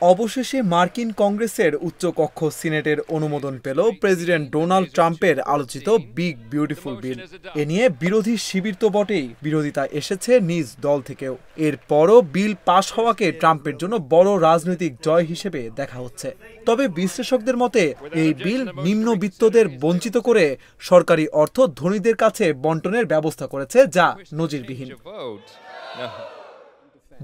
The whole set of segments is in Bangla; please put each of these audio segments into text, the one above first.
অবশেষে মার্কিন কংগ্রেসের উচ্চকক্ষ সিনেটের অনুমোদন পেল প্রেসিডেন্ট ডোনাল্ড ট্রাম্পের আলোচিত বিগ বিউটিফুল বিল। এ নিয়ে বিরোধী শিবির তো বটেই, বিরোধিতা এসেছে নিজ দল থেকেও। এরপরও বিল পাশ হওয়াকে ট্রাম্পের জন্য বড় রাজনৈতিক জয় হিসেবে দেখা হচ্ছে। তবে বিশ্লেষকদের মতে এই বিল নিম্নবিত্তদের বঞ্চিত করে সরকারি অর্থ ধনীদের কাছে বন্টনের ব্যবস্থা করেছে, যা নজিরবিহীন।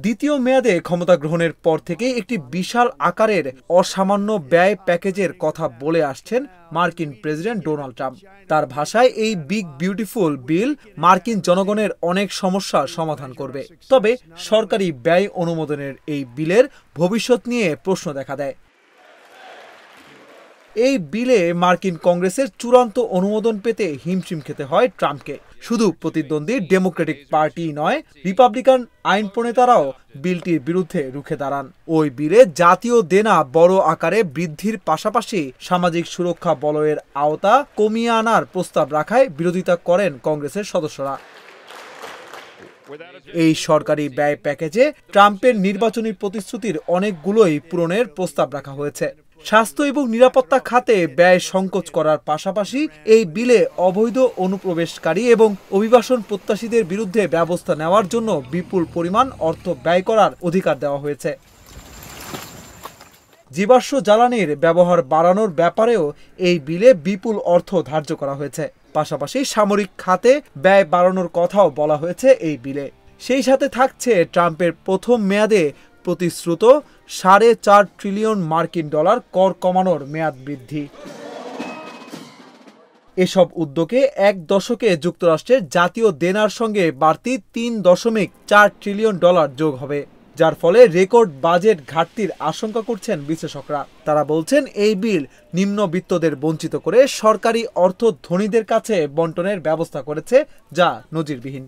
দ্বিতীয় মেয়াদে ক্ষমতা গ্রহণের পর থেকে একটি বিশাল আকারের অসামান্য ব্যয় প্যাকেজের কথা বলে আসছেন মার্কিন প্রেসিডেন্ট ডোনাল্ড ট্রাম্প। তার ভাষায় এই বিগ বিউটিফুল বিল মার্কিন জনগণের অনেক সমস্যার সমাধান করবে। তবে সরকারি ব্যয় অনুমোদনের এই বিলের ভবিষ্যৎ নিয়ে প্রশ্ন দেখা দেয়। এই বিলে মার্কিন কংগ্রেসের চূড়ান্ত অনুমোদন পেতে হিমশিম খেতে হয় ট্রাম্পকে। শুধু প্রতিদ্বন্দ্বী ডেমোক্রেটিক পার্টি নয়, রিপাবলিকান আইন প্রণেতারাও বিলটির বিরুদ্ধে রুখে দাঁড়ান। ওই বিলে জাতীয় দেনা বড় আকারে বৃদ্ধির পাশাপাশি সামাজিক সুরক্ষা বলয়ের আওতা কমিয়ে আনার প্রস্তাব রাখায় বিরোধিতা করেন কংগ্রেসের সদস্যরা। এই সরকারি ব্যয় প্যাকেজে ট্রাম্পের নির্বাচনী প্রতিশ্রুতির অনেকগুলোই পূরণের প্রস্তাব রাখা হয়েছে। স্বাস্থ্য এবং নিরাপত্তা খাতে ব্যয় সংকোচ করার পাশাপাশি এই বিলে অবৈধ অনুপ্রবেশকারী এবং অভিবাসন প্রত্যাশীদের বিরুদ্ধে ব্যবস্থা নেওয়ার জন্য বিপুল পরিমাণ অর্থ ব্যয় করার অধিকার দেওয়া হয়েছে। জীবাশ্ম জ্বালানির ব্যবহার বাড়ানোর ব্যাপারেও এই বিলে বিপুল অর্থ ধার্য করা হয়েছে। পাশাপাশি সামরিক খাতে ব্যয় বাড়ানোর কথাও বলা হয়েছে এই বিলে। সেই সাথে থাকছে ট্রাম্পের প্রথম মেয়াদে প্রতিশ্রুত $4.5 ট্রিলিয়ন মার্কিন ডলার কর কমানোর মেয়াদ বৃদ্ধি। এসব উদ্যোগে এক দশকে যুক্তরাষ্ট্রের জাতীয় দেনার সঙ্গে বাড়তি $3.4 ট্রিলিয়ন যোগ হবে, যার ফলে রেকর্ড বাজেট ঘাটতির আশঙ্কা করছেন বিশ্লেষকরা। তারা বলছেন এই বিল নিম্নবিত্তদের বঞ্চিত করে সরকারি অর্থ ধনীদের কাছে বন্টনের ব্যবস্থা করেছে, যা নজিরবিহীন।